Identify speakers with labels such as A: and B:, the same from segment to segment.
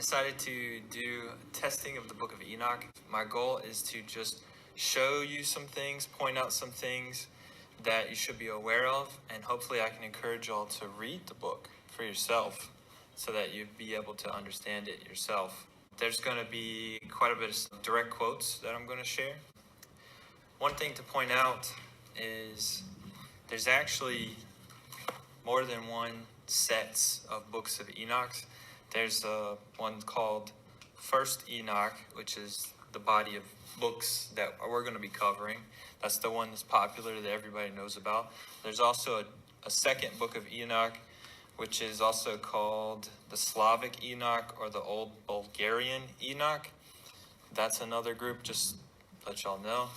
A: Decided to do testing of the Book of Enoch. My goal is to just show you some things, point out some things that you should be aware of, and hopefully I can encourage y'all to read the book for yourself so that you'd be able to understand it yourself. There's going to be quite a bit of direct quotes that I'm going to share. One thing to point out is there's actually more than one sets of books of Enoch. There's one called First Enoch, which is the body of books that we're going to be covering. That's the one that's popular that everybody knows about. There's also a second book of Enoch, which is also called the Slavic Enoch or the Old Bulgarian Enoch. That's another group, just to let y'all know.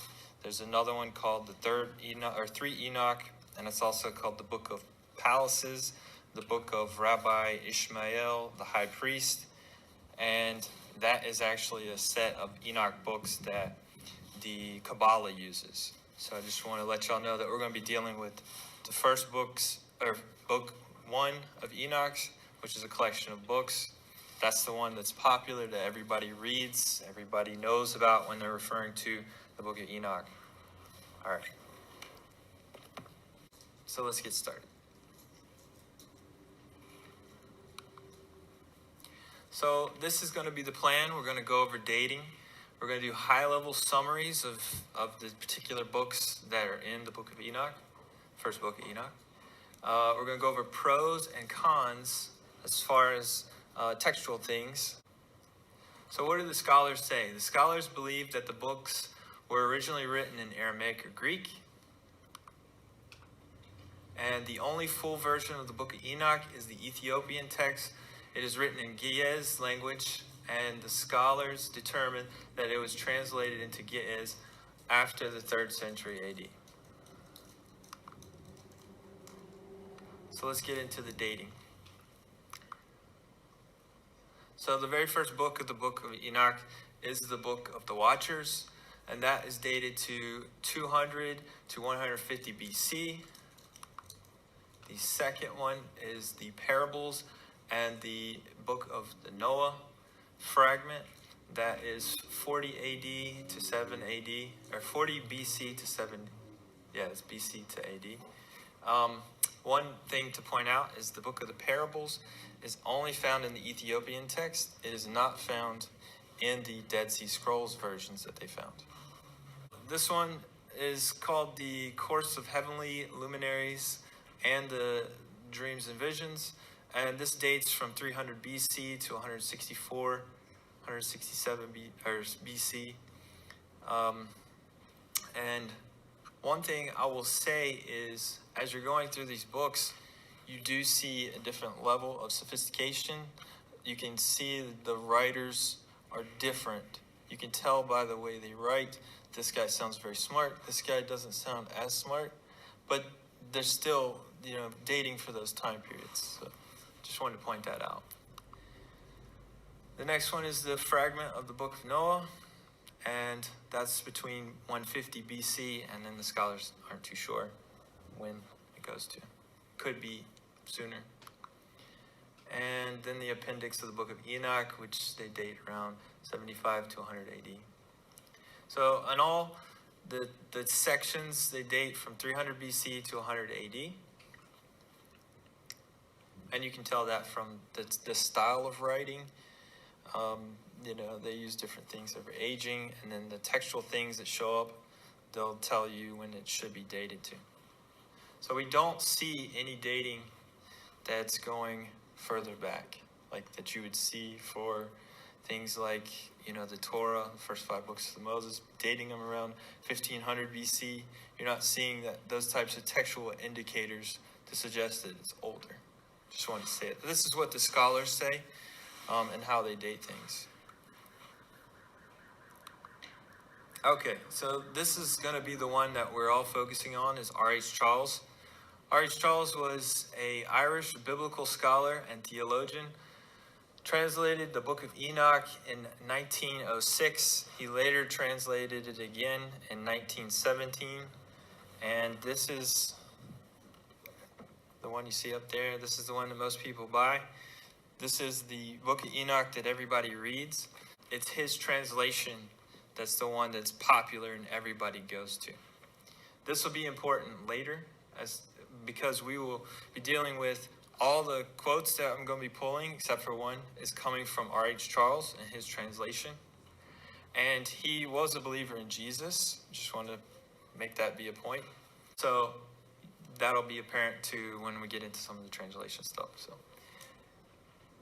A: There's another one called the Third Enoch, or Three Enoch, and it's also called the Book of Palaces, the Book of Rabbi Ishmael, the High Priest, and that is actually a set of Enoch books that the Kabbalah uses. So I just want to let y'all know that we're going to be dealing with the first books, or book 1 of Enoch, which is a collection of books. That's the one that's popular, that everybody reads, everybody knows about when they're referring to the Book of Enoch. All right. So let's get started. So this is going to be the plan. We're going to go over dating. We're going to do high-level summaries of the particular books that are in the Book of Enoch, first book of Enoch. We're going to go over pros and cons as far as textual things. So what do the scholars say? The scholars believe that the books were originally written in Aramaic or Greek, and the only full version of the Book of Enoch is the Ethiopian text. It is written in Ge'ez language, and the scholars determined that it was translated into Ge'ez after the 3rd century AD. So let's get into the dating. So the very first book of the Book of Enoch is the Book of the Watchers, and that is dated to 200 to 150 BC. The second one is the Parables and the Book of the Noah fragment. That is 40 AD to 7 AD, or 40 BC to 7, yeah, it's BC to AD. One thing to point out is the Book of the Parables is only found in the Ethiopian text. It is not found in the Dead Sea Scrolls versions that they found. This one is called the Course of Heavenly Luminaries and the Dreams and Visions, and this dates from 300 BC to 167 BC. And one thing I will say is, as you're going through these books, you do see a different level of sophistication. You can see the writers are different. You can tell by the way they write. This guy sounds very smart. This guy doesn't sound as smart, but they're still, dating for those time periods. So just wanted to point that out. The next one is the fragment of the Book of Noah, and that's between 150 BC, and then the scholars aren't too sure when it goes to. Could be sooner. And then the appendix of the Book of Enoch, which they date around 75 to 100 AD. So in all, the sections, they date from 300 BC to 100 AD. And you can tell that from the style of writing. They use different things over aging, and then the textual things that show up, they'll tell you when it should be dated to. So we don't see any dating that's going further back, like that you would see for things like, the Torah, the first 5 books of Moses, dating them around 1500 BC. You're not seeing those types of textual indicators to suggest that it's older. Just wanted to say it. This is what the scholars say and how they date things. Okay, so this is going to be the one that we're all focusing on, is R.H. Charles. R.H. Charles was an Irish biblical scholar and theologian. Translated the Book of Enoch in 1906. He later translated it again in 1917. And this is the one you see up there. This is the one that most people buy. This is the Book of Enoch that everybody reads. It's his translation that's the one that's popular and everybody goes to. This will be important later because we will be dealing with all the quotes that I'm going to be pulling, except for one, is coming from R.H. Charles and his translation. And he was a believer in Jesus. Just want to make that be a point. So that'll be apparent too when we get into some of the translation stuff. So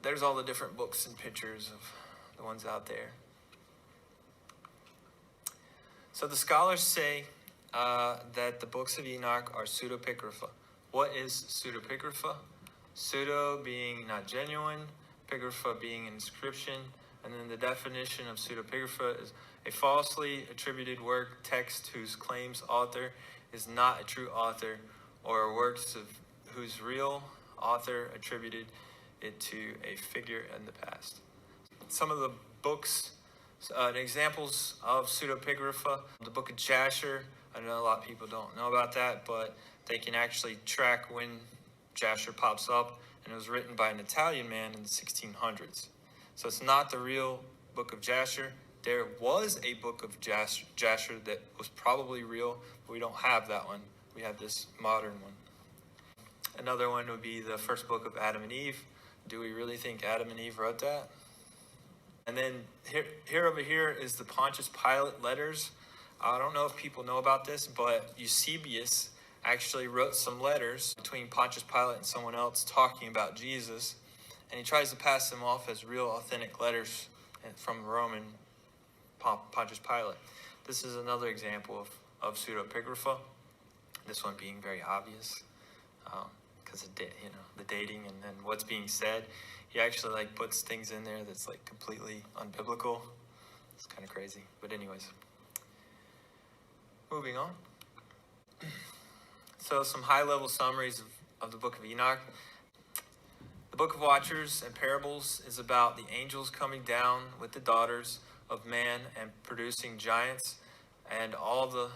A: there's all the different books and pictures of the ones out there. So the scholars say that the books of Enoch are pseudepigrapha. What is pseudepigrapha? Pseudo being not genuine, pigrapha being an inscription, and then the definition of pseudepigrapha is a falsely attributed work, text whose claims author is not a true author, or works of whose real author attributed it to a figure in the past. Some of the books, examples of pseudepigrapha, the Book of Jasher. I know a lot of people don't know about that, but they can actually track when Jasher pops up, and it was written by an Italian man in the 1600s. So it's not the real Book of Jasher. There was a Book of Jasher that was probably real, but we don't have that one. We have this modern one. Another one would be the first book of Adam and Eve. Do we really think Adam and Eve wrote that? And then here over here is the Pontius Pilate letters. I don't know if people know about this, but Eusebius actually wrote some letters between Pontius Pilate and someone else talking about Jesus. And he tries to pass them off as real, authentic letters from Roman Pontius Pilate. This is another example of pseudepigrapha. This one being very obvious because of the dating and then what's being said. He actually puts things in there that's completely unbiblical. It's kind of crazy. But anyways, moving on. So some high-level summaries of the Book of Enoch. The Book of Watchers and Parables is about the angels coming down with the daughters of man and producing giants, and all the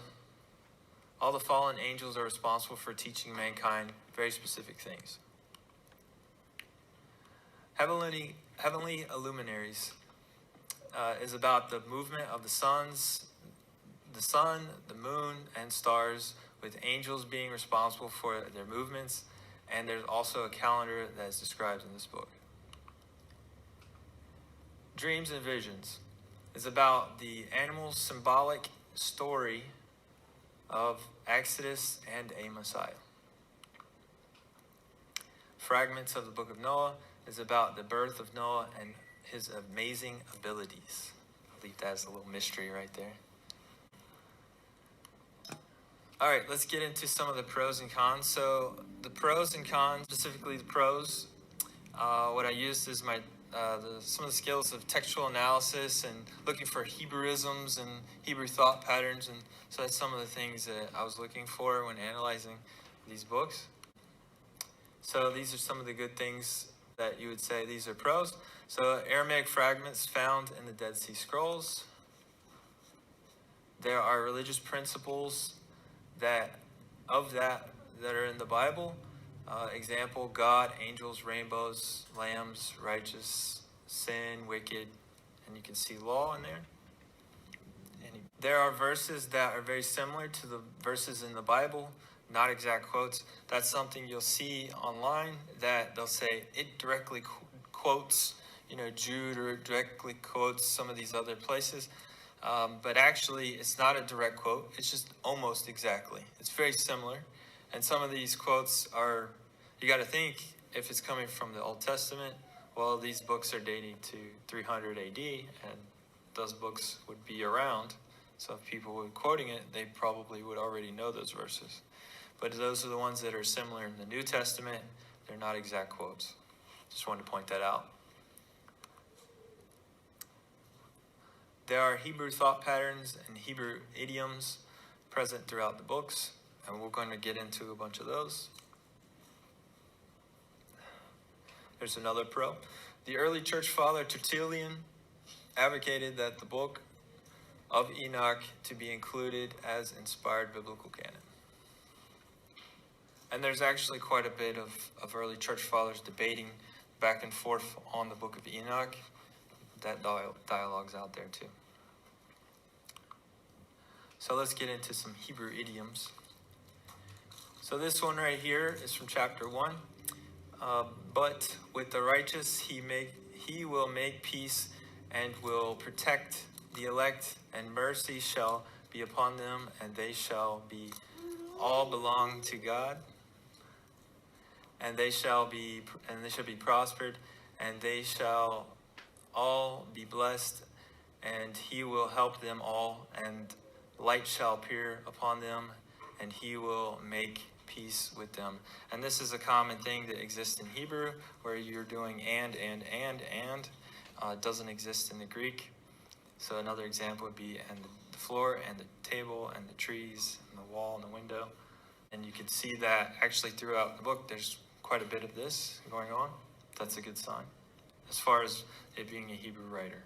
A: fallen angels are responsible for teaching mankind very specific things. Heavenly Illuminaries is about the movement of the sun, the moon, and stars, with angels being responsible for their movements, and there's also a calendar that is described in this book. Dreams and Visions is about the animal symbolic story of Exodus and a Messiah. Fragments of the Book of Noah is about the birth of Noah and his amazing abilities. I'll leave that as a little mystery right there. All right, let's get into some of the pros and cons. So the pros and cons, specifically the pros, what I used is some of the skills of textual analysis and looking for Hebrewisms and Hebrew thought patterns. And so that's some of the things that I was looking for when analyzing these books. So these are some of the good things that you would say these are pros. So Aramaic fragments found in the Dead Sea Scrolls. There are religious principles that are in the Bible. Example, God, angels, rainbows, lambs, righteous, sin, wicked, and you can see law in there. And there are verses that are very similar to the verses in the Bible, not exact quotes. That's something you'll see online that they'll say it directly quotes, Jude, or directly quotes some of these other places. But actually, it's not a direct quote. It's just almost exactly. It's very similar. And some of these quotes are, you got to think, if it's coming from the Old Testament, well, these books are dating to 300 AD, and those books would be around. So if people were quoting it, they probably would already know those verses. But those are the ones that are similar in the New Testament. They're not exact quotes. Just wanted to point that out. There are Hebrew thought patterns and Hebrew idioms present throughout the books, and we're going to get into a bunch of those. There's another pro. The early church father Tertullian advocated that the Book of Enoch to be included as inspired biblical canon. And there's actually quite a bit of early church fathers debating back and forth on the Book of Enoch. That dialogue's out there too. So let's get into some Hebrew idioms. So this one right here is from chapter 1. But with the righteous he will make peace and will protect the elect, and mercy shall be upon them, and they shall belong to God. And they shall be prospered, and they shall all be blessed, and he will help them all, and light shall appear upon them, and he will make peace with them. And this is a common thing that exists in Hebrew, where you're doing and. It doesn't exist in the Greek. So another example would be and the floor and the table and the trees and the wall and the window. And you can see that actually throughout the book there's quite a bit of this going on. That's a good sign as far as it being a Hebrew writer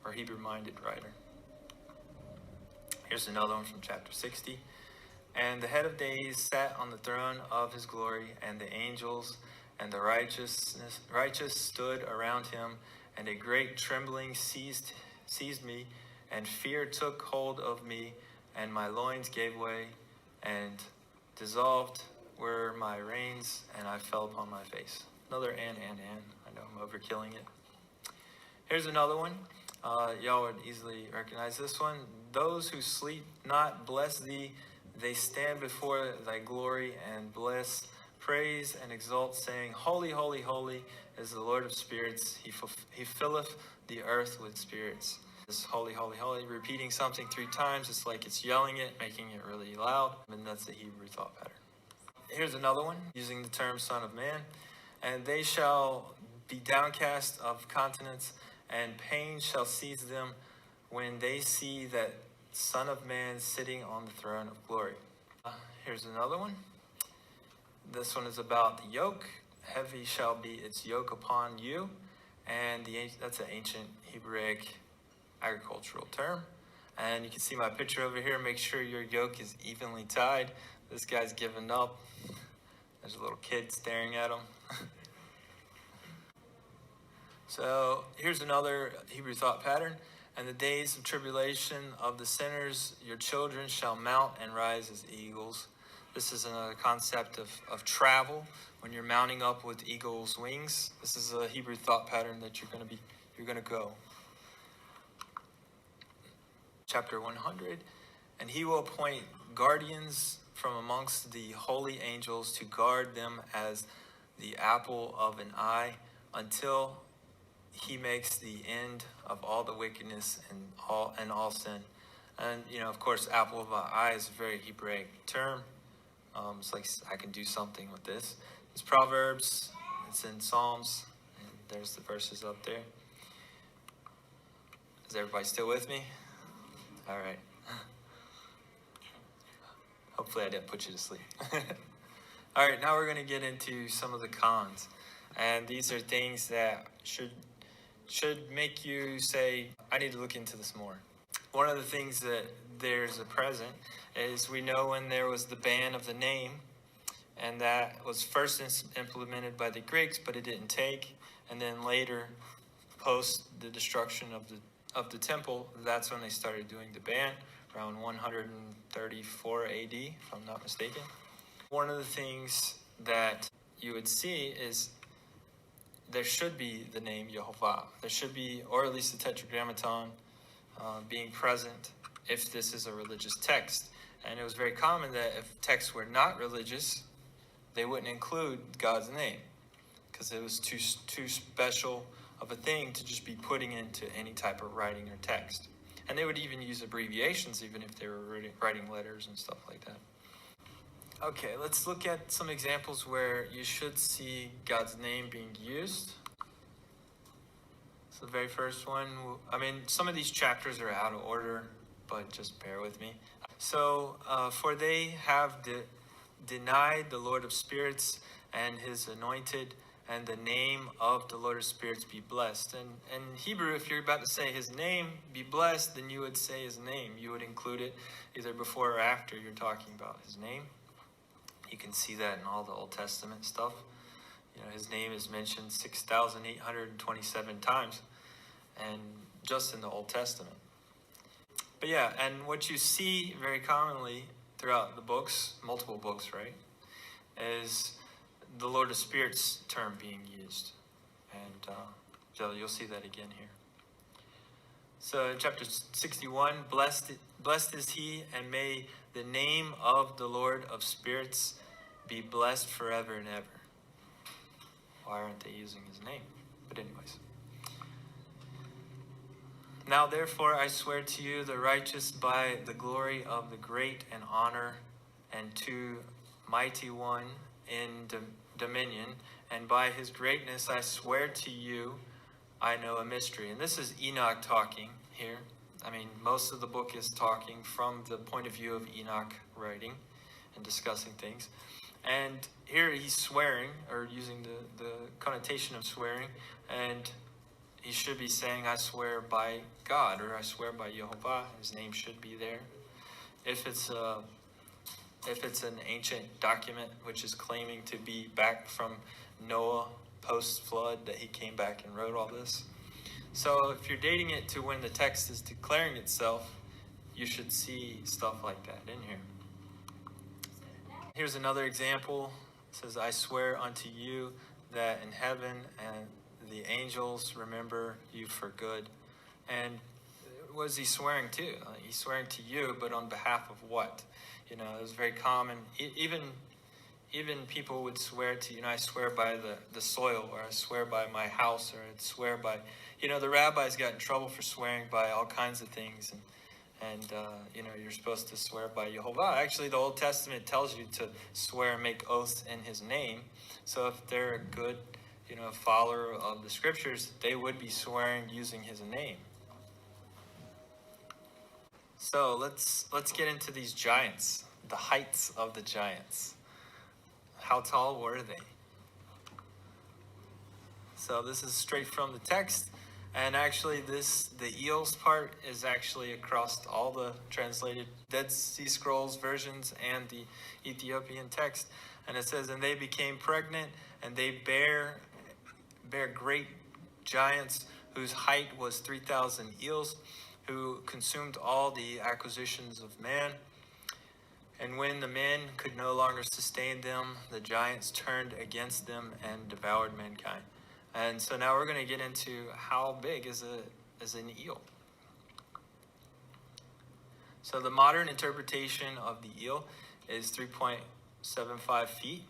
A: or Hebrew-minded writer. Here's another one from chapter 60. And the head of days sat on the throne of his glory, and the angels and the righteous stood around him, and a great trembling seized me, and fear took hold of me, and my loins gave way, and dissolved were my reins, and I fell upon my face. Another and. I know I'm overkilling it. Here's another one. Y'all would easily recognize this one. Those who sleep not bless thee. They stand before thy glory and bless, praise, and exalt, saying, Holy, holy, holy is the Lord of spirits. He filleth the earth with spirits. This holy, holy, holy, repeating something 3 times. It's like it's yelling it, making it really loud. And that's the Hebrew thought pattern. Here's another one, using the term Son of Man. And they shall be downcast of countenance, and pain shall seize them when they see that Son of Man sitting on the throne of glory. Here's another one. This one is about the yoke. Heavy shall be its yoke upon you. And that's an ancient Hebraic agricultural term. And you can see my picture over here. Make sure your yoke is evenly tied. This guy's giving up. There's a little kid staring at him. So here's another Hebrew thought pattern. And the days of tribulation of the sinners, your children shall mount and rise as eagles. This is another concept of travel when you're mounting up with eagle's wings. This is a Hebrew thought pattern that you're going to go. Chapter 100. And he will appoint guardians from amongst the holy angels to guard them as the apple of an eye, until he makes the end of all the wickedness and all sin. And, of course, apple of an eye is a very Hebraic term. It's like I can do something with this. It's Proverbs. It's in Psalms. And there's the verses up there. Is everybody still with me? All right. Hopefully I didn't put you to sleep. All right, now we're going to get into some of the cons. And these are things that should make you say, I need to look into this more. One of the things that there's a present is we know when there was the ban of the name, and that was first implemented by the Greeks, but it didn't take. And then later, post the destruction of the temple, that's when they started doing the ban, around 134 AD, if I'm not mistaken. One of the things that you would see is there should be the name Yehovah. There should be, or at least the Tetragrammaton being present if this is a religious text. And it was very common that if texts were not religious, they wouldn't include God's name because it was too special of a thing to just be putting into any type of writing or text. And they would even use abbreviations even if they were writing letters and stuff like that. Okay, let's look at some examples where you should see God's name being used. So the very first one, some of these chapters are out of order, but just bear with me. So, for they have denied the Lord of spirits and his anointed, and the name of the Lord of spirits be blessed. And in Hebrew, if you're about to say his name be blessed, then you would say his name. You would include it either before or after you're talking about his name. You can see that in all the Old Testament stuff. His name is mentioned 6,827 times, and just in the Old Testament. But yeah, and what you see very commonly throughout the books, multiple books, right, is the Lord of Spirits term being used. And so you'll see that again here. So in chapter 61, blessed is he, and may the name of the Lord of Spirits be blessed forever and ever. Why aren't they using his name? But anyways. Now therefore I swear to you, the righteous, by the glory of the great and honor, and to mighty one in dominion, and by his greatness I swear to you, I know a mystery. And this is Enoch talking here. I mean, most of the book is talking from the point of view of Enoch writing and discussing things. And here he's swearing, or using the connotation of swearing, and he should be saying, I swear by God, or I swear by Jehovah. His name should be there. If it's an ancient document which is claiming to be back from Noah post-flood, that he came back and wrote all this. So if you're dating it to when the text is declaring itself, you should see stuff like that in here. Here's another example. It says, I swear unto you that in heaven and the angels remember you for good. And what is he swearing to? He's swearing to you, but on behalf of what? It was very common. Even people would swear to, I swear by the soil, or I swear by my house, or I swear by, the rabbis got in trouble for swearing by all kinds of things. And you're supposed to swear by Jehovah. Actually, the Old Testament tells you to swear and make oaths in his name. So if they're a good, follower of the scriptures, they would be swearing using his name. So let's get into these giants, the heights of the giants. How tall were they? So this is straight from the text. And actually the eels part is actually across all the translated Dead Sea Scrolls versions and the Ethiopian text. And it says, and they became pregnant, and they bear great giants whose height was 3,000 eels, who consumed all the acquisitions of man. And when the men could no longer sustain them, the giants turned against them and devoured mankind. And so now we're going to get into how big is an eel. So the modern interpretation of the eel is 3.75 feet.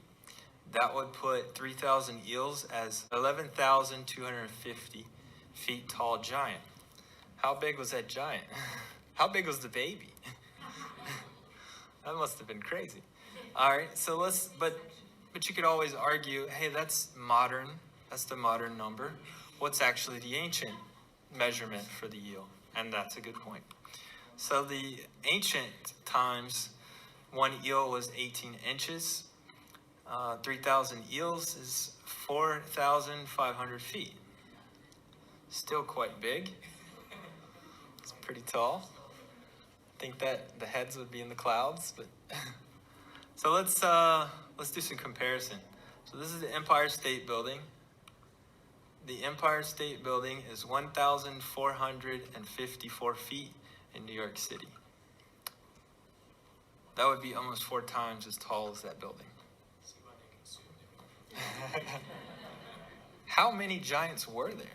A: That would put 3,000 eels as 11,250 feet tall giant. How big was that giant? How big was the baby? That must have been crazy. All right, so but you could always argue, hey, that's modern. That's the modern number. What's actually the ancient measurement for the eel? And that's a good point. So the ancient times, one eel was 18 inches. 3,000 eels is 4,500 feet. Still quite big. It's pretty tall. I think that the heads would be in the clouds, but so let's do some comparison. So this is the Empire State Building. The Empire State Building is 1,454 feet in New York City. That would be almost 4 times as tall as that building. How many giants were there?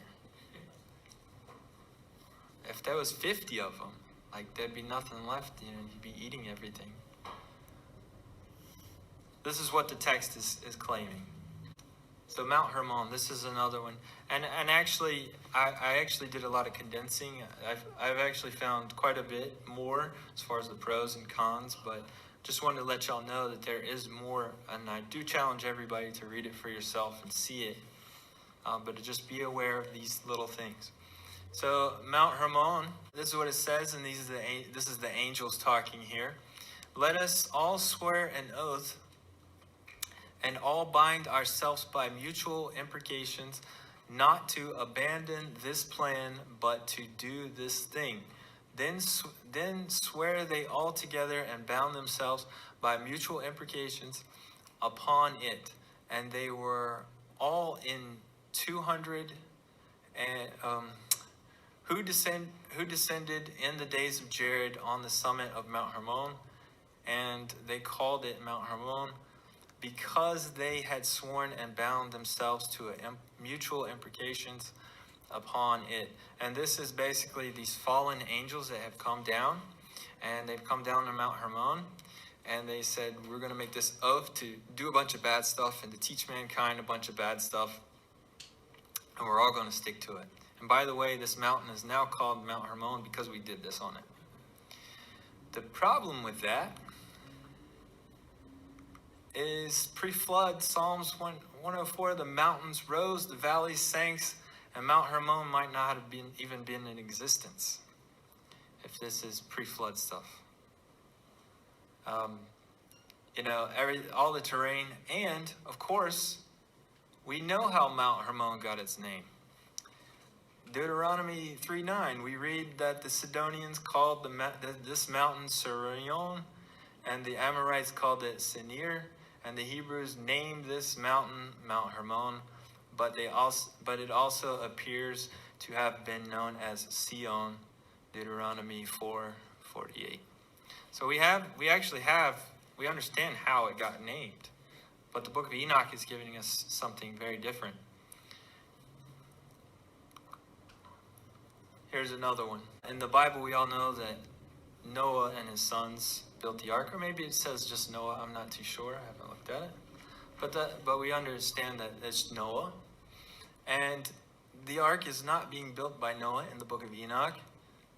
A: If there was 50 of them, there'd be nothing left, you'd be eating everything. This is what the text is claiming. So Mount Hermon, this is another one. And actually, I actually did a lot of condensing. I've actually found quite a bit more as far as the pros and cons, but just wanted to let y'all know that there is more, and I do challenge everybody to read it for yourself and see it. But to just be aware of these little things. So Mount Hermon, this is what it says, and this is the angels talking here. Let us all swear an oath and all bind ourselves by mutual imprecations not to abandon this plan, but to do this thing. Then swear they all together and bound themselves by mutual imprecations upon it. And they were all in 200 and who descended in the days of Jared on the summit of Mount Hermon, and they called it Mount Hermon because they had sworn and bound themselves to mutual imprecations upon it. And this is basically these fallen angels that have come down, and they've come down to Mount Hermon, and they said, we're going to make this oath to do a bunch of bad stuff and to teach mankind a bunch of bad stuff, and we're all going to stick to it. And by the way, this mountain is now called Mount Hermon because we did this on it. The problem with that is pre-flood, Psalms 104, the mountains rose, the valleys sank, and Mount Hermon might not have even been in existence if this is pre-flood stuff. All the terrain, and of course, we know how Mount Hermon got its name. Deuteronomy 3:9, we read that the Sidonians called this mountain Sirion, and the Amorites called it Senir, and the Hebrews named this mountain Mount Hermon, but it also appears to have been known as Sion, Deuteronomy 4:48. So we understand how it got named, but the Book of Enoch is giving us something very different. Here's another one. In the Bible, we all know that Noah and his sons built the ark, or maybe it says just Noah. I'm not too sure. I haven't looked at it. But we understand that it's Noah. And the ark is not being built by Noah in the Book of Enoch,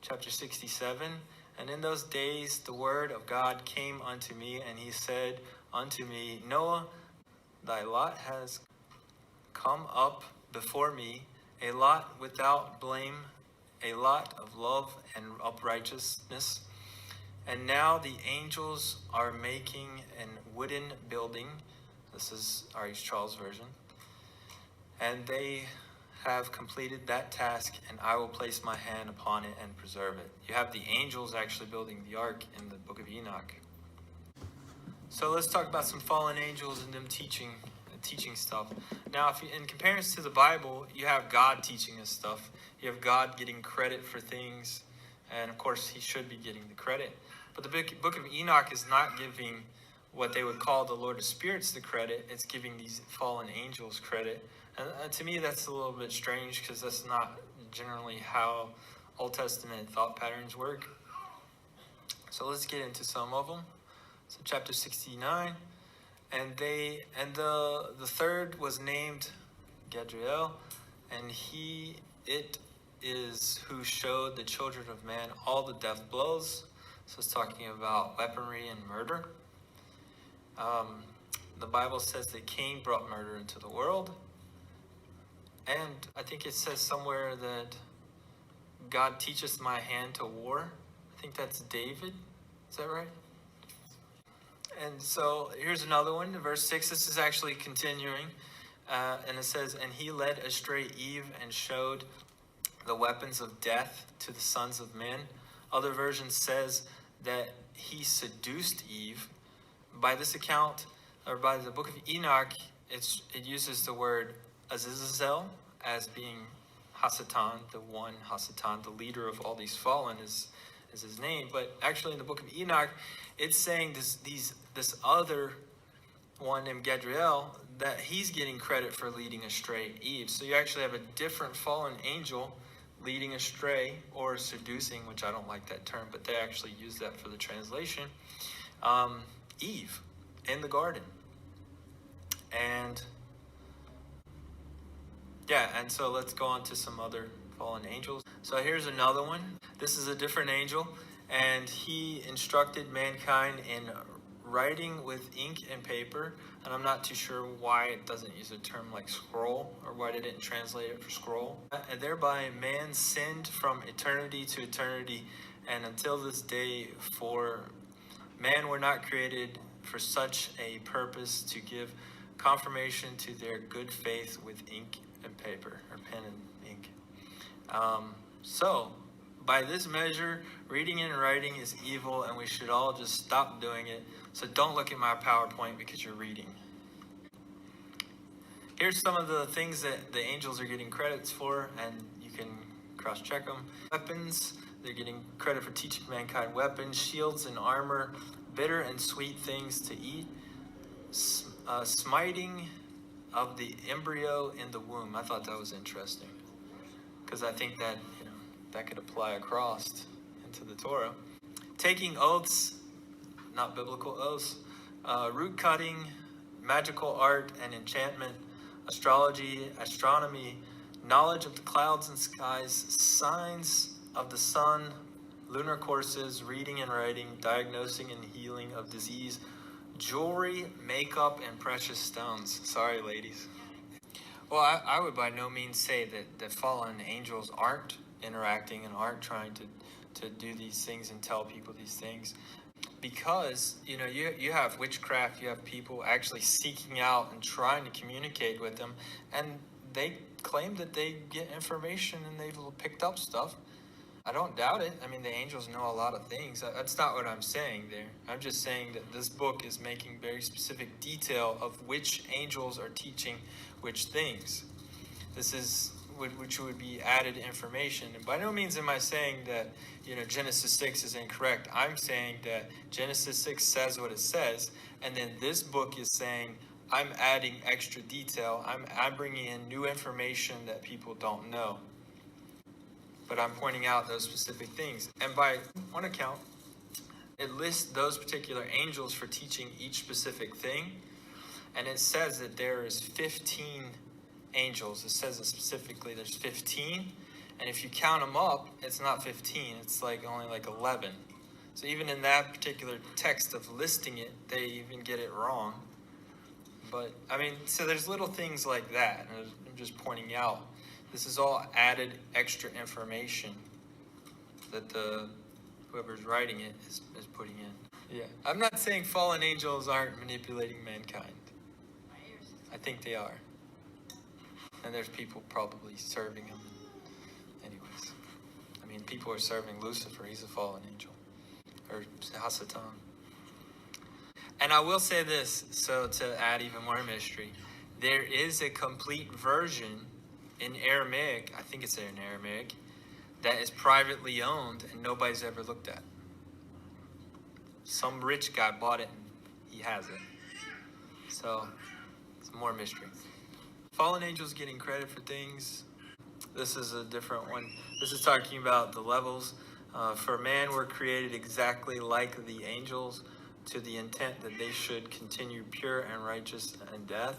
A: chapter 67. And in those days, the word of God came unto me, and he said unto me, Noah, thy lot has come up before me, a lot without blame, a lot of love and uprightness. And now the angels are making a wooden building. This is R.H. Charles' version. And they have completed that task, and I will place my hand upon it and preserve it. You have the angels actually building the ark in the Book of Enoch. So let's talk about some fallen angels and them teaching stuff. Now, in comparison to the Bible, you have God teaching us stuff. You have God getting credit for things, and of course, he should be getting the credit. But the Book of Enoch is not giving what they would call the Lord of Spirits the credit. It's giving these fallen angels credit. And to me, that's a little bit strange because that's not generally how Old Testament thought patterns work. So let's get into some of them. So chapter 69, and the third was named Gadriel, and it is who showed the children of man all the death blows. So it's talking about weaponry and murder. The Bible says that Cain brought murder into the world. And I think it says somewhere that God teacheth my hand to war. I think that's David. Is that right? And so here's another one, verse 6. This is actually continuing. And it says, and he led astray Eve and showed the weapons of death to the sons of men. Other versions says that he seduced Eve. By this account, or by the Book of Enoch, it uses the word Azazel as being Hasatan, the leader of all these fallen is his name. But actually in the Book of Enoch, it's saying this other one named Gadriel, that he's getting credit for leading astray Eve. So you actually have a different fallen angel leading astray or seducing, which I don't like that term, but they actually use that for the translation, Eve in the garden. And so let's go on to some other fallen angels. So here's another one. This is a different angel, and he instructed mankind in writing with ink and paper. And I'm not too sure why it doesn't use a term like scroll, or why they didn't translate it for scroll. And thereby man sinned from eternity to eternity, and until this day, for man were not created for such a purpose, to give confirmation to their good faith with ink and paper, or pen and ink. So by this measure, reading and writing is evil, and we should all just stop doing it. So don't look at my PowerPoint because you're reading. Here's some of the things that the angels are getting credits for, and you can cross-check them. Weapons, they're getting credit for teaching mankind weapons, shields and armor, bitter and sweet things to eat, smiting of the embryo in the womb. I thought that was interesting, because I think that, that could apply across into the Torah. Taking oaths, not biblical oaths, root cutting, magical art and enchantment, astrology, astronomy, knowledge of the clouds and skies, signs of the sun, lunar courses, reading and writing, diagnosing and healing of disease, jewelry, makeup, and precious stones. Sorry, ladies. Well, I would by no means say that fallen angels aren't interacting and aren't trying to do these things and tell people these things. Because, you have witchcraft, you have people actually seeking out and trying to communicate with them, and they claim that they get information and they've picked up stuff. I don't doubt it. I mean, the angels know a lot of things. That's not what I'm saying there. I'm just saying that this book is making very specific detail of which angels are teaching which things. This is which would be added information. And by no means am I saying that, Genesis 6 is incorrect. I'm saying that Genesis 6 says what it says, and then this book is saying, I'm adding extra detail. I'm bringing in new information that people don't know. But I'm pointing out those specific things. And by one account, it lists those particular angels for teaching each specific thing. And it says that there is 15 angels. It says it specifically there's 15. And if you count them up, it's not 15. It's only 11. So even in that particular text of listing it, they even get it wrong. But, so there's little things like that. And I'm just pointing out. This is all added extra information that whoever's writing it is putting in. Yeah. I'm not saying fallen angels aren't manipulating mankind. I think they are. And there's people probably serving them. Anyways. People are serving Lucifer. He's a fallen angel. Or Hasatan. And I will say this, so to add even more mystery. There is a complete version in Aramaic, I think it's in Aramaic, that is privately owned and nobody's ever looked at. Some rich guy bought it and he has it. So, it's more mystery. Fallen angels getting credit for things. This is a different one. This is talking about the levels. For man were created exactly like the angels, to the intent that they should continue pure and righteous in death,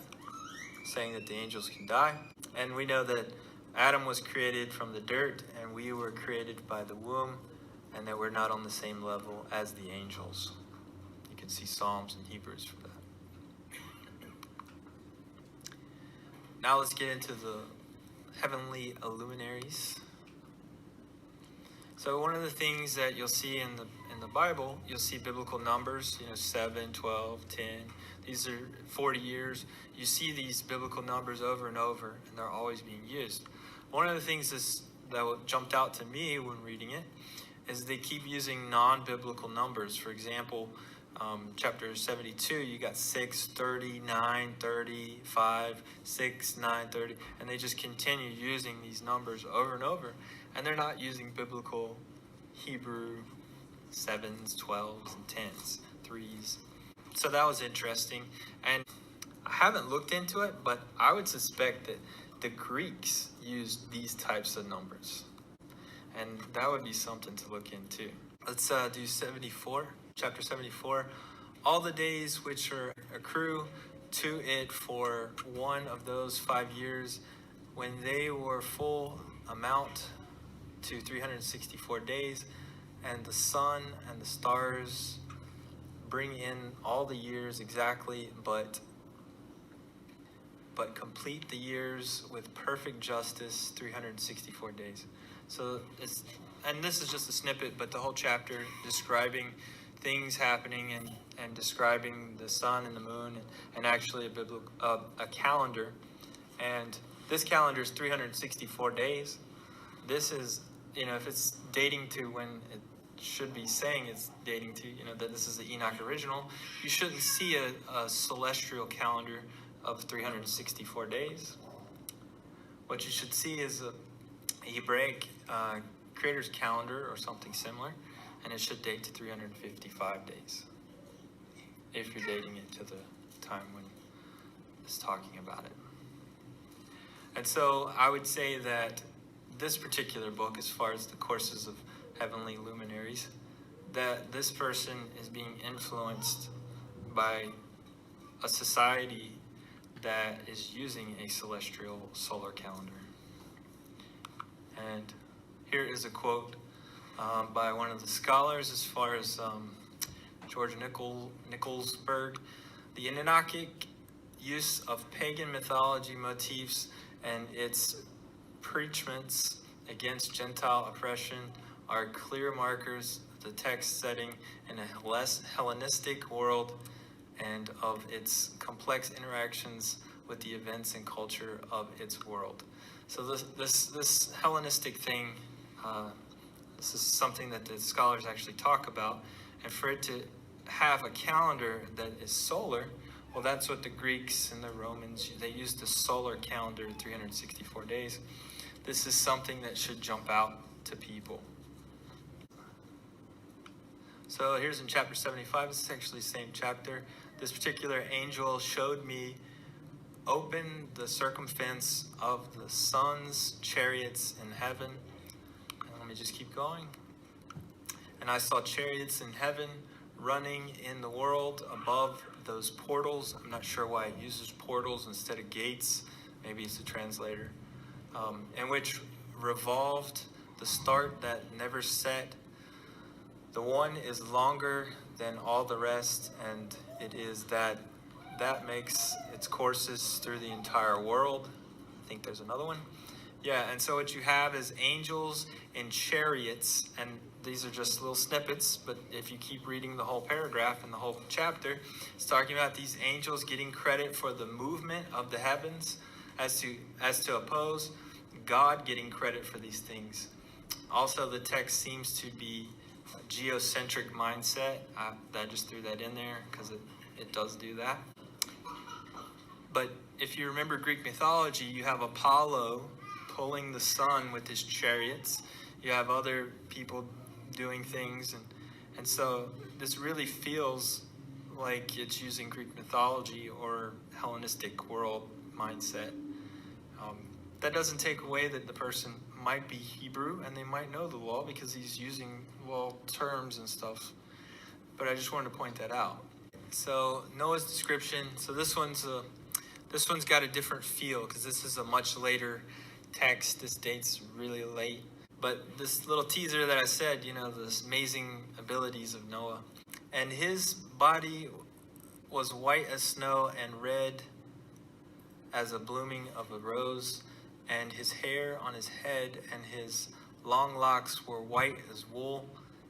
A: saying that the angels can die. And we know that Adam was created from the dirt, and we were created by the womb, and that we're not on the same level as the angels. You can see Psalms and Hebrews for that. Now let's get into the heavenly luminaries. So one of the things that you'll see in the Bible, you'll see biblical numbers, 7, 12, 10. These are 40 years. You see these biblical numbers over and over, and they're always being used. One of the things that jumped out to me when reading it is they keep using non-biblical numbers. For example, chapter 72, you got 6, 30, 9, 30, 5, 6, 9, 30, and they just continue using these numbers over and over, and they're not using biblical Hebrew 7s, 12s, and 10s, 3s. So that was interesting, and I haven't looked into it, but I would suspect that the Greeks used these types of numbers, and that would be something to look into. Let's do 74, chapter 74. All the days which accrue to it for one of those 5 years, when they were full, amount to 364 days, and the sun and the stars bring in all the years exactly, but complete the years with perfect justice, 364 days. So and this is just a snippet, but the whole chapter describing things happening and describing the sun and the moon and actually a calendar. And this calendar is 364 days. This is, if it's dating to when it should be saying it's dating to, that this is the Enoch original, you shouldn't see a celestial calendar of 364 days. What you should see is a Hebraic creator's calendar or something similar, and it should date to 355 days if you're dating it to the time when it's talking about it. And so I would say that this particular book, as far as the courses of heavenly luminaries, that this person is being influenced by a society that is using a celestial solar calendar. And here is a quote by one of the scholars, as far as George Nicholsberg. The Enochic use of pagan mythology motifs and its preachments against Gentile oppression are clear markers of the text setting in a less Hellenistic world and of its complex interactions with the events and culture of its world. So this Hellenistic thing, this is something that the scholars actually talk about, and for it to have a calendar that is solar, well, that's what the Greeks and the Romans, they used the solar calendar, 364 days. This is something that should jump out to people. So here's in chapter 75, this is actually the same chapter. This particular angel showed me open the circumference of the sun's chariots in heaven. And let me just keep going. And I saw chariots in heaven running in the world above those portals. I'm not sure why it uses portals instead of gates. Maybe it's a translator. In which revolved the start that never set. The one is longer than all the rest, and it is that makes its courses through the entire world. I think there's another one. Yeah, and so what you have is angels in chariots, and these are just little snippets, but if you keep reading the whole paragraph and the whole chapter, it's talking about these angels getting credit for the movement of the heavens as to oppose God getting credit for these things. Also, the text seems to be a geocentric mindset. I just threw that in there because it does do that. But if you remember Greek mythology, you have Apollo pulling the sun with his chariots. You have other people doing things. And so this really feels like it's using Greek mythology or Hellenistic world mindset. That doesn't take away that the person might be Hebrew and they might know the law because he's using law terms and stuff. But I just wanted to point that out. So Noah's description. So this one's got a different feel because this is a much later text. This date's really late. But this little teaser that I said, this amazing abilities of Noah. And his body was white as snow and red as a blooming of a rose. And his hair on his head and his long locks were white as wool,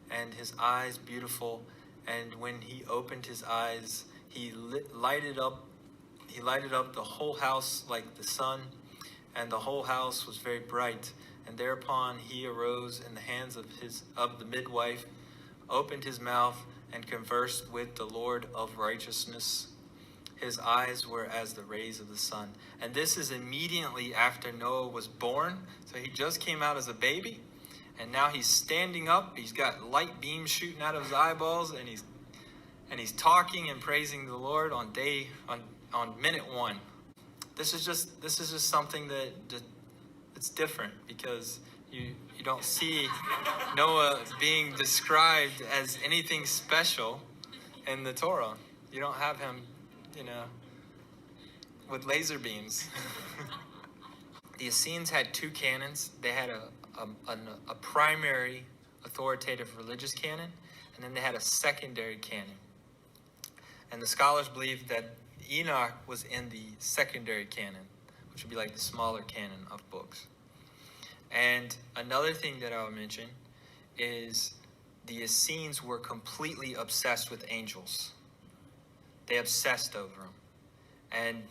A: and his eyes beautiful. And when he opened his eyes, he lighted up the whole house like the sun, and the whole house was very bright. And thereupon he arose in the hands of the midwife, opened his mouth, and conversed with the Lord of righteousness. His eyes were as the rays of the sun. And this is immediately after Noah was born. So he just came out as a baby. And now he's standing up. He's got light beams shooting out of his eyeballs. And he's talking and praising the Lord on minute 1. This is just something that it's different because you don't see Noah being described as anything special in the Torah. You don't have him with laser beams. The Essenes had 2 canons. They had a primary authoritative religious canon, and then they had a secondary canon. And the scholars believe that Enoch was in the secondary canon, which would be like the smaller canon of books. And another thing that I'll mention is the Essenes were completely obsessed with angels. They obsessed over them. And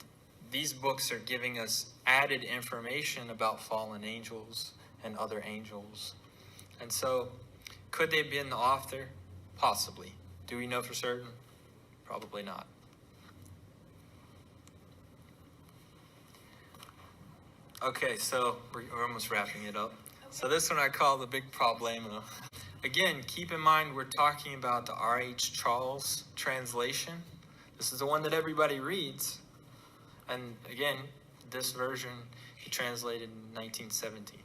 A: these books are giving us added information about fallen angels and other angels. And so, could they have been the author? Possibly. Do we know for certain? Probably not. Okay, so we're almost wrapping it up. So this one I call the big problemo. Again, keep in mind we're talking about the R.H. Charles translation. This is the one that everybody reads. And again, this version he translated in 1917.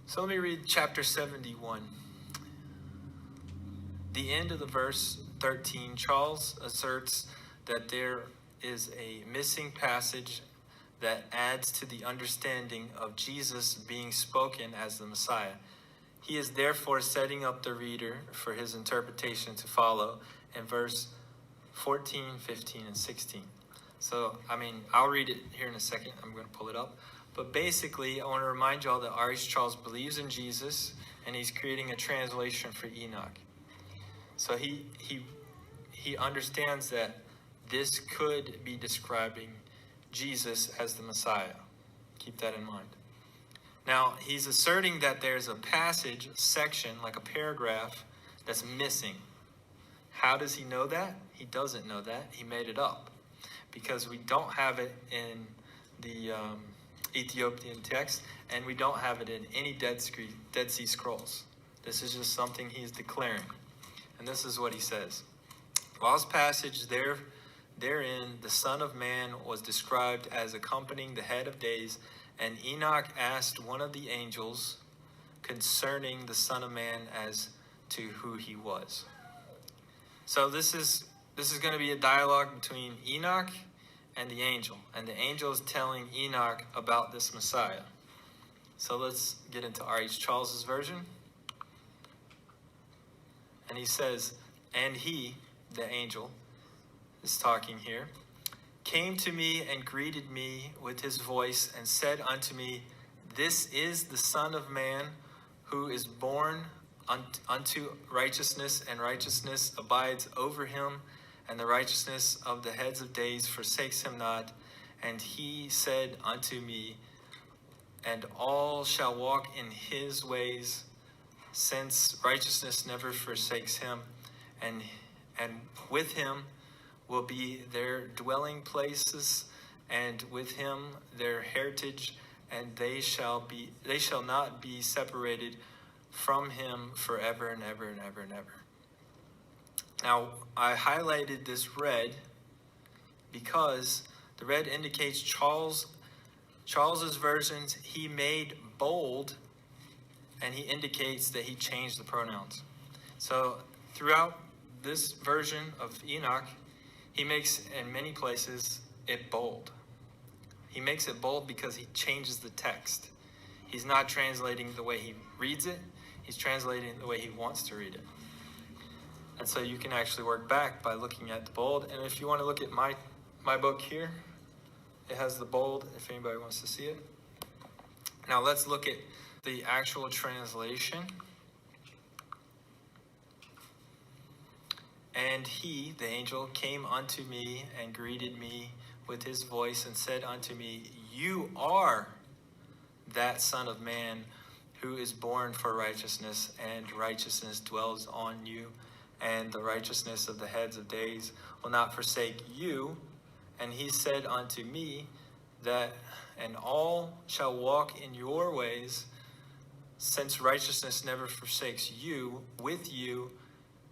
A: So let me read chapter 71. The end of the verse 13, Charles asserts that there is a missing passage that adds to the understanding of Jesus being spoken as the Messiah. He is therefore setting up the reader for his interpretation to follow in verse 14, 15, and 16. So, I'll read it here in a second. I'm going to pull it up. But basically, I want to remind y'all that R.H. Charles believes in Jesus, and he's creating a translation for Enoch. So he understands that this could be describing Jesus as the Messiah. Keep that in mind. Now, he's asserting that there's a passage, a section, like a paragraph, that's missing. How does he know that? He doesn't know that. He made it up. Because we don't have it in the Ethiopian text, and we don't have it in any Dead Sea Scrolls. This is just something he's declaring. And this is what he says. Last passage therein, the Son of Man was described as accompanying the head of days, and Enoch asked one of the angels concerning the Son of Man as to who he was. So this is going to be a dialogue between Enoch and the angel is telling Enoch about this Messiah. So let's get into R.H. Charles's version. And he says, and he, the angel, is talking here, came to me and greeted me with his voice and said unto me, this is the Son of Man who is born unto righteousness, and righteousness abides over him, and the righteousness of the heads of days forsakes him not. And he said unto me, and all shall walk in his ways, since righteousness never forsakes him, and with him will be their dwelling places, and with him their heritage, and they shall not be separated from him forever and ever and ever and ever. Now, I highlighted this red because the red indicates Charles's versions he made bold, and he indicates that he changed the pronouns. So throughout this version of Enoch, he makes, in many places, it bold. He makes it bold because he changes the text. He's not translating the way he reads it. He's translating it the way he wants to read it. And so you can actually work back by looking at the bold. And if you want to look at my book here, it has the bold, if anybody wants to see it. Now let's look at the actual translation. And he, the angel, came unto me and greeted me with his voice and said unto me, you are that Son of Man who is born for righteousness, and righteousness dwells on you, and the righteousness of the heads of days will not forsake you. And he said unto me that, and all shall walk in your ways, since righteousness never forsakes you, with you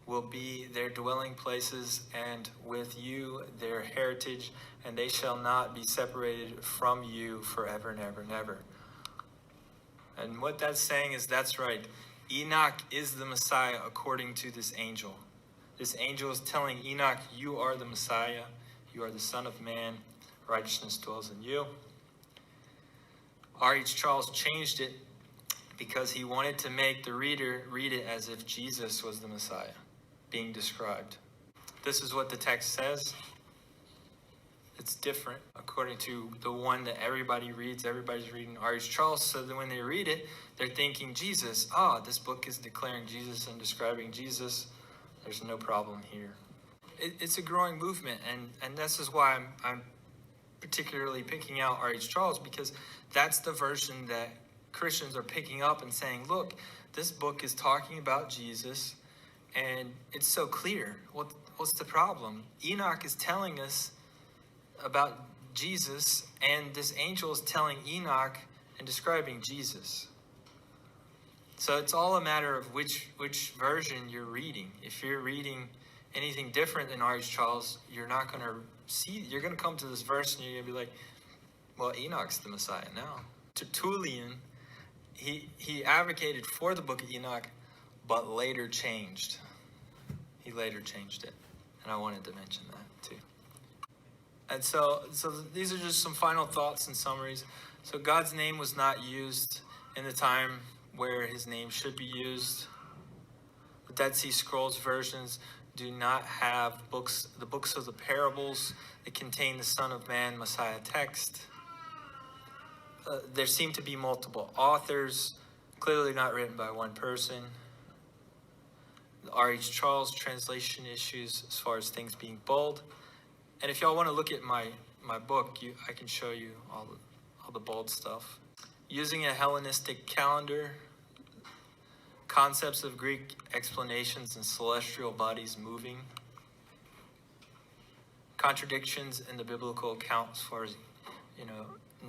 A: will be their dwelling places, and with you their heritage, and they shall not be separated from you forever and ever and ever. And what that's saying is that's right. Enoch is the Messiah according to this angel. This angel is telling Enoch, you are the Messiah. You are the Son of Man. Righteousness dwells in you. R.H. Charles changed it because he wanted to make the reader read it as if Jesus was the Messiah being described. This is what the text says. It's different according to the one that everybody reads. Everybody's reading R.H. Charles, so that when they read it, they're thinking Jesus. This book is declaring Jesus and describing Jesus. There's no problem here. It's a growing movement, and this is why I'm particularly picking out R.H. Charles, because that's the version that Christians are picking up and saying, look, this book is talking about Jesus, and it's so clear. What's the problem? Enoch is telling us about Jesus, and this angel is telling Enoch and describing Jesus. So it's all a matter of which version you're reading. If you're reading anything different than R.H. Charles, you're not going to see, you're going to come to this verse and you're going to be like, well, Enoch's the Messiah now. Tertullian, he advocated for the Book of Enoch, but later changed. He later changed it. And I wanted to mention that too. And so these are just some final thoughts and summaries. So God's name was not used in the time where his name should be used. The Dead Sea Scrolls versions do not have the books of the parables that contain the Son of Man Messiah text. There seem to be multiple authors, clearly not written by one person. The R.H. Charles translation issues as far as things being bold. And if y'all want to look at my book, I can show you all the bold stuff. Using a Hellenistic calendar, concepts of Greek explanations and celestial bodies moving, contradictions in the biblical account as far as,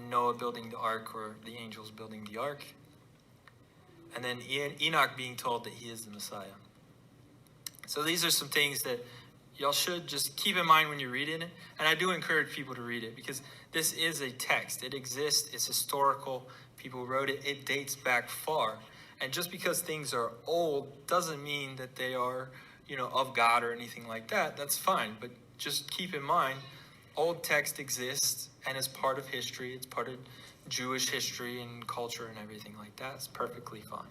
A: Noah building the ark or the angels building the ark, and then Enoch being told that he is the Messiah. So these are some things that y'all should just keep in mind when you're reading it. And I do encourage people to read it because this is a text. It exists. It's historical. People wrote it. It dates back far. And just because things are old doesn't mean that they are, of God or anything like that. That's fine. But just keep in mind, old text exists and is part of history. It's part of Jewish history and culture and everything like that. It's perfectly fine.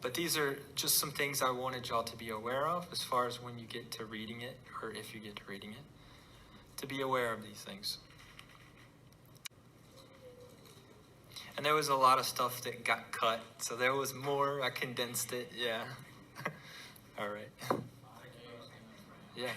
A: But these are just some things I wanted y'all to be aware of as far as when you get to reading it, or if you get to reading it, to be aware of these things. And there was a lot of stuff that got cut, so there was more. I condensed it, yeah. All right. Yeah.